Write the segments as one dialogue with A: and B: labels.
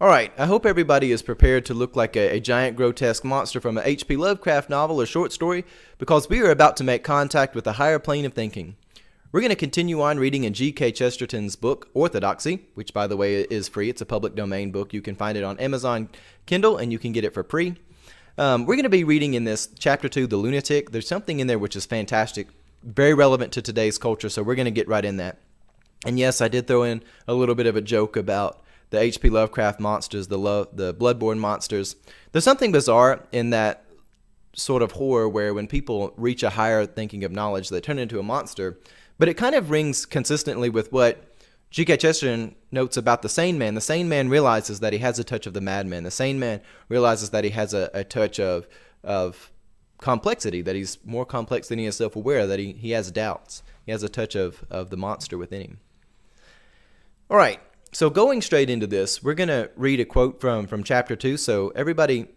A: All right, I hope everybody is prepared to look like a giant grotesque monster from an H.P. Lovecraft novel or short story, because we are about to make contact with a higher plane of thinking. We're going to continue on reading in G.K. Chesterton's book, Orthodoxy, which, by the way, is free. It's a public domain book. You can find it on Amazon Kindle, and you can get it for free. We're going to be reading in this Chapter 2, The Lunatic. There's something in there which is fantastic, very relevant to today's culture, so we're going to get right in that. And yes, I did throw in a little bit of a joke about the H.P. Lovecraft monsters, the bloodborne monsters. There's something bizarre in that sort of horror where when people reach a higher thinking of knowledge, they turn into a monster. But it kind of rings consistently with what G.K. Chesterton notes about the sane man. The sane man realizes that he has a touch of the madman. The sane man realizes that he has a touch of complexity, that he's more complex than he is self-aware, that he has doubts. He has a touch of the monster within him. All right. So going straight into this, we're going to read a quote from Chapter 2. So everybody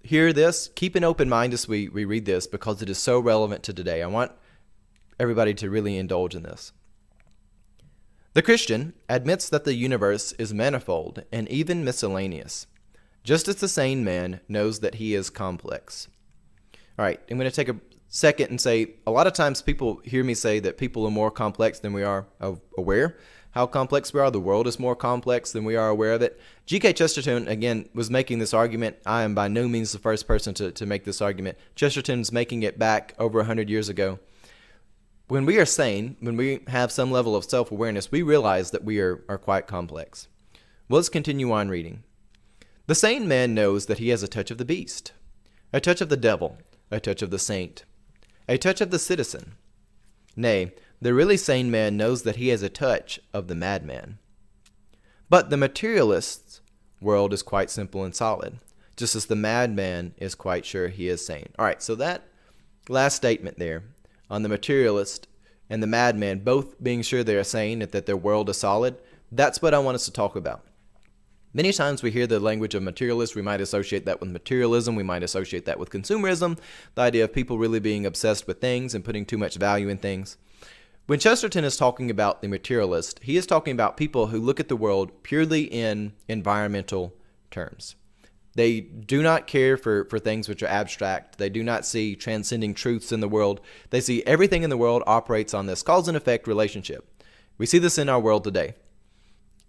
A: hear this. Keep an open mind as we read this because it is so relevant to today. I want everybody to really indulge in this. The Christian admits that the universe is manifold and even miscellaneous, just as the sane man knows that he is complex. All right, I'm going to take a second and say, a lot of times people hear me say that people are more complex than we are aware. How complex we are. The world is more complex than we are aware of it. G.K. Chesterton, again, was making this argument. I am by no means the first person to make this argument. Chesterton's making it back over 100 years ago. When we are sane, when we have some level of self-awareness, we realize that we are quite complex. Well, let's continue on reading. The sane man knows that he has a touch of the beast, a touch of the devil, a touch of the saint, a touch of the citizen. Nay, the really sane man knows that he has a touch of the madman. But the materialist's world is quite simple and solid, just as the madman is quite sure he is sane. All right, so that last statement there on the materialist and the madman both being sure they're sane and that their world is solid, that's what I want us to talk about. Many times we hear the language of materialist. We might associate that with materialism. We might associate that with consumerism, the idea of people really being obsessed with things and putting too much value in things. When Chesterton is talking about the materialist, he is talking about people who look at the world purely in environmental terms. They do not care for things which are abstract. They do not see transcending truths in the world. They see everything in the world operates on this cause and effect relationship. We see this in our world today.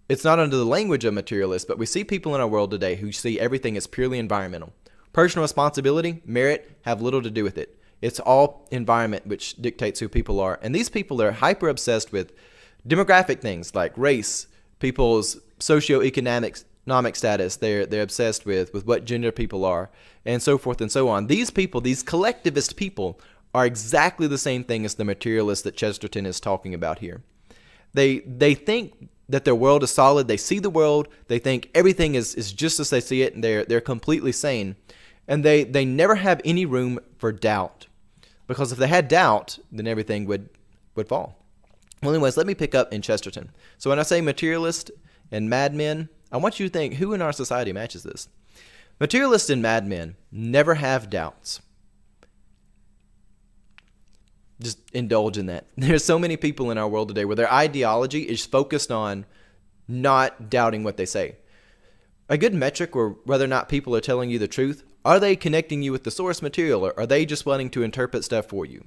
A: It's not under the language of materialists, but we see people in our world today who see everything as purely environmental. Personal responsibility, merit, have little to do with it. It's all environment which dictates who people are. And these people are hyper obsessed with demographic things like race, people's socioeconomic status. They're obsessed with what gender people are, and so forth and so on. These people, these collectivist people, are exactly the same thing as the materialists that Chesterton is talking about here. They think that their world is solid. They see the world. They think everything is just as they see it, and they're completely sane. And they never have any room for doubt. Because if they had doubt, then everything would fall. Well, anyways, let me pick up in Chesterton. So when I say materialist and madmen, I want you to think, who in our society matches this? Materialists and madmen never have doubts. Just indulge in that. There's so many people in our world today where their ideology is focused on not doubting what they say. A good metric or whether or not people are telling you the truth, are they connecting you with the source material, or are they just wanting to interpret stuff for you?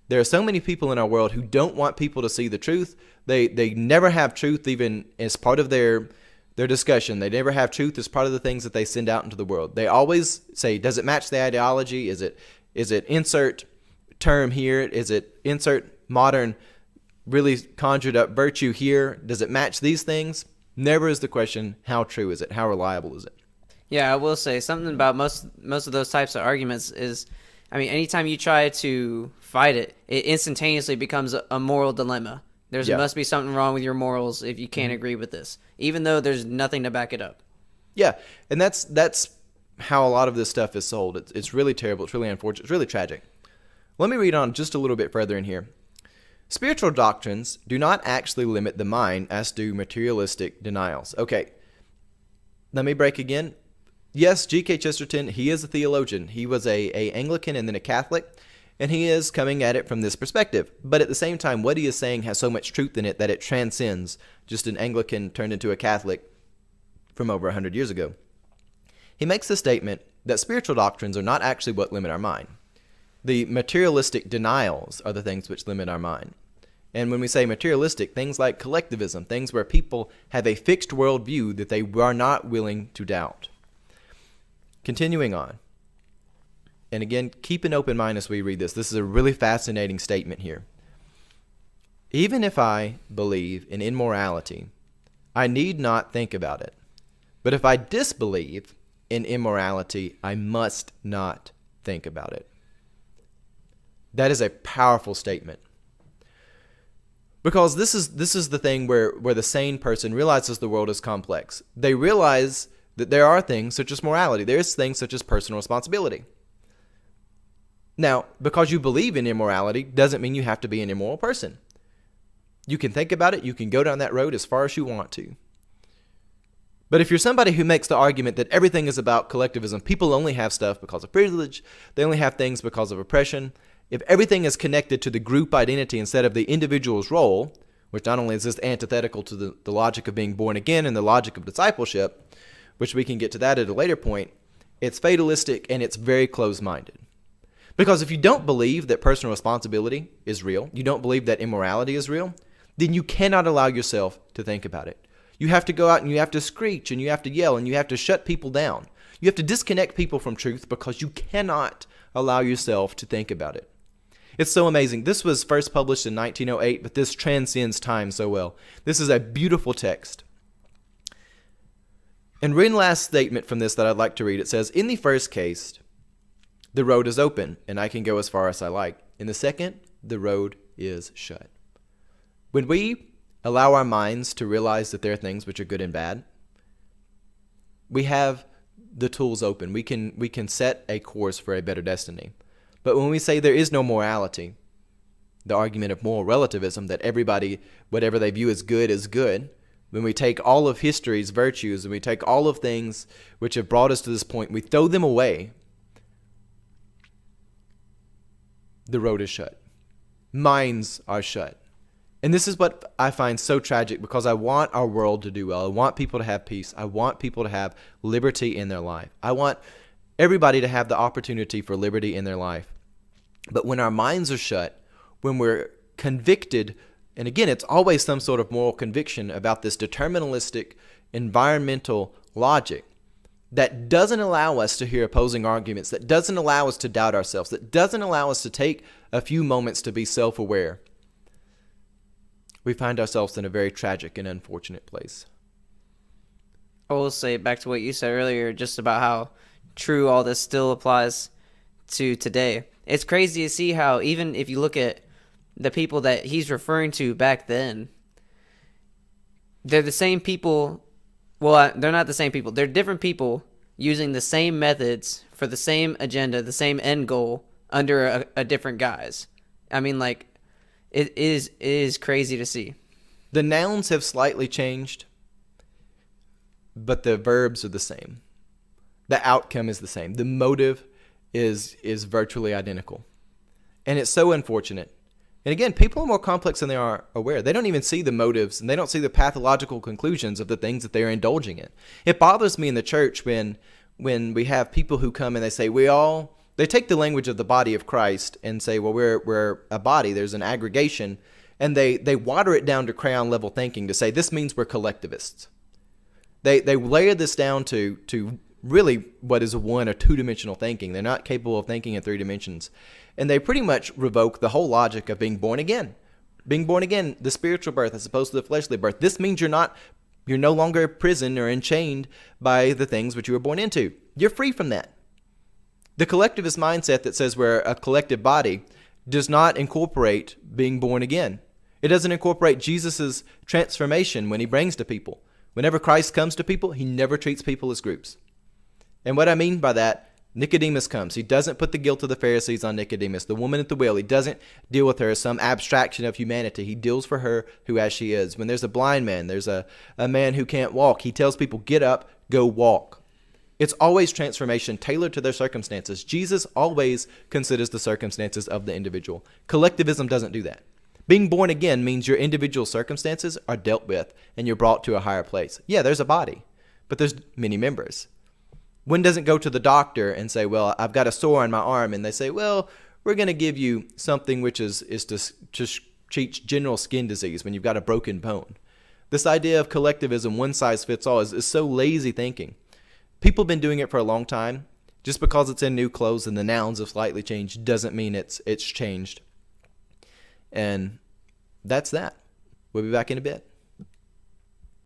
A: There are so many people in our world who don't want people to see the truth. They never have truth even as part of their discussion. They never have truth as part of the things that they send out into the world. They always say, does it match the ideology? Is it insert term here? Is it insert modern, really conjured up virtue here? Does it match these things? Never is the question, how true is it? How reliable is it?
B: Yeah, I will say something about most of those types of arguments is, I mean, anytime you try to fight it, it instantaneously becomes a moral dilemma. There must be something wrong with your morals if you can't agree with this, even though there's nothing to back it up.
A: Yeah, and that's how a lot of this stuff is sold. It's really terrible. It's really unfortunate. It's really tragic. Let me read on just a little bit further in here. Spiritual doctrines do not actually limit the mind as do materialistic denials. Okay, let me break again. Yes, G.K. Chesterton, he is a theologian. He was a Anglican and then a Catholic, and he is coming at it from this perspective. But at the same time, what he is saying has so much truth in it that it transcends just an Anglican turned into a Catholic from over 100 years ago. He makes the statement that spiritual doctrines are not actually what limit our mind. The materialistic denials are the things which limit our mind. And when we say materialistic, things like collectivism, things where people have a fixed worldview that they are not willing to doubt. Continuing on. And again, keep an open mind as we read this. This is a really fascinating statement here. Even if I believe in immorality, I need not think about it. But if I disbelieve in immorality, I must not think about it. That is a powerful statement. Because this is the thing where the sane person realizes the world is complex. They realize that there are things such as morality. There's things such as personal responsibility. Now, because you believe in immorality doesn't mean you have to be an immoral person. You can think about it. You can go down that road as far as you want to. But if you're somebody who makes the argument that everything is about collectivism, people only have stuff because of privilege, they only have things because of oppression, if everything is connected to the group identity instead of the individual's role, which not only is this antithetical to the logic of being born again and the logic of discipleship, which we can get to that at a later point, it's fatalistic and it's very closed-minded. Because if you don't believe that personal responsibility is real, you don't believe that immorality is real, then you cannot allow yourself to think about it. You have to go out and you have to screech and you have to yell and you have to shut people down. You have to disconnect people from truth because you cannot allow yourself to think about it. It's so amazing. This was first published in 1908, but this transcends time so well. This is a beautiful text. And one last statement from this that I'd like to read. It says, in the first case, the road is open and I can go as far as I like. In the second, the road is shut. When we allow our minds to realize that there are things which are good and bad, we have the tools open. We can set a course for a better destiny. But when we say there is no morality, the argument of moral relativism, that everybody, whatever they view as good is good, when we take all of history's virtues and we take all of things which have brought us to this point, we throw them away, the road is shut. Minds are shut. And this is what I find so tragic, because I want our world to do well. I want people to have peace. I want people to have liberty in their life. I want everybody to have the opportunity for liberty in their life. But when our minds are shut, when we're convicted, and again, it's always some sort of moral conviction about this deterministic environmental logic that doesn't allow us to hear opposing arguments, that doesn't allow us to doubt ourselves, that doesn't allow us to take a few moments to be self-aware, we find ourselves in a very tragic and unfortunate place.
B: I will say, back to what you said earlier, just about how true all this still applies to today. It's crazy to see how, even if you look at the people that he's referring to back then, they're the same people. Well, they're not the same people. They're different people using the same methods for the same agenda, the same end goal under a different guise. I mean, like, it is crazy to see.
A: The nouns have slightly changed, but the verbs are the same. The outcome is the same. The motive is virtually identical. And it's so unfortunate. And again, people are more complex than they are aware. They don't even see the motives, and they don't see the pathological conclusions of the things that they're indulging in. It bothers me in the church when we have people who come and they say, they take the language of the body of Christ and say, well, we're a body, there's an aggregation, and they water it down to crayon level thinking to say this means we're collectivists. They layer this down to really what is a one or two-dimensional thinking. They're not capable of thinking in three dimensions. And they pretty much revoke the whole logic of being born again. Being born again, the spiritual birth as opposed to the fleshly birth. This means you're no longer imprisoned or enchained by the things which you were born into. You're free from that. The collectivist mindset that says we're a collective body does not incorporate being born again. It doesn't incorporate Jesus' transformation when he brings to people. Whenever Christ comes to people, he never treats people as groups. And what I mean by that, Nicodemus comes. He doesn't put the guilt of the Pharisees on Nicodemus. The woman at the well, he doesn't deal with her as some abstraction of humanity. He deals for her who as she is. When there's a blind man, there's a man who can't walk, he tells people, get up, go walk. It's always transformation tailored to their circumstances. Jesus always considers the circumstances of the individual. Collectivism doesn't do that. Being born again means your individual circumstances are dealt with and you're brought to a higher place. Yeah, there's a body, but there's many members. One doesn't go to the doctor and say, well, I've got a sore on my arm, and they say, well, we're going to give you something which is to just treat general skin disease when you've got a broken bone. This idea of collectivism, one size fits all, is so lazy thinking. People have been doing it for a long time. Just because it's in new clothes and the nouns have slightly changed doesn't mean it's changed. And that's that. We'll be back in a bit.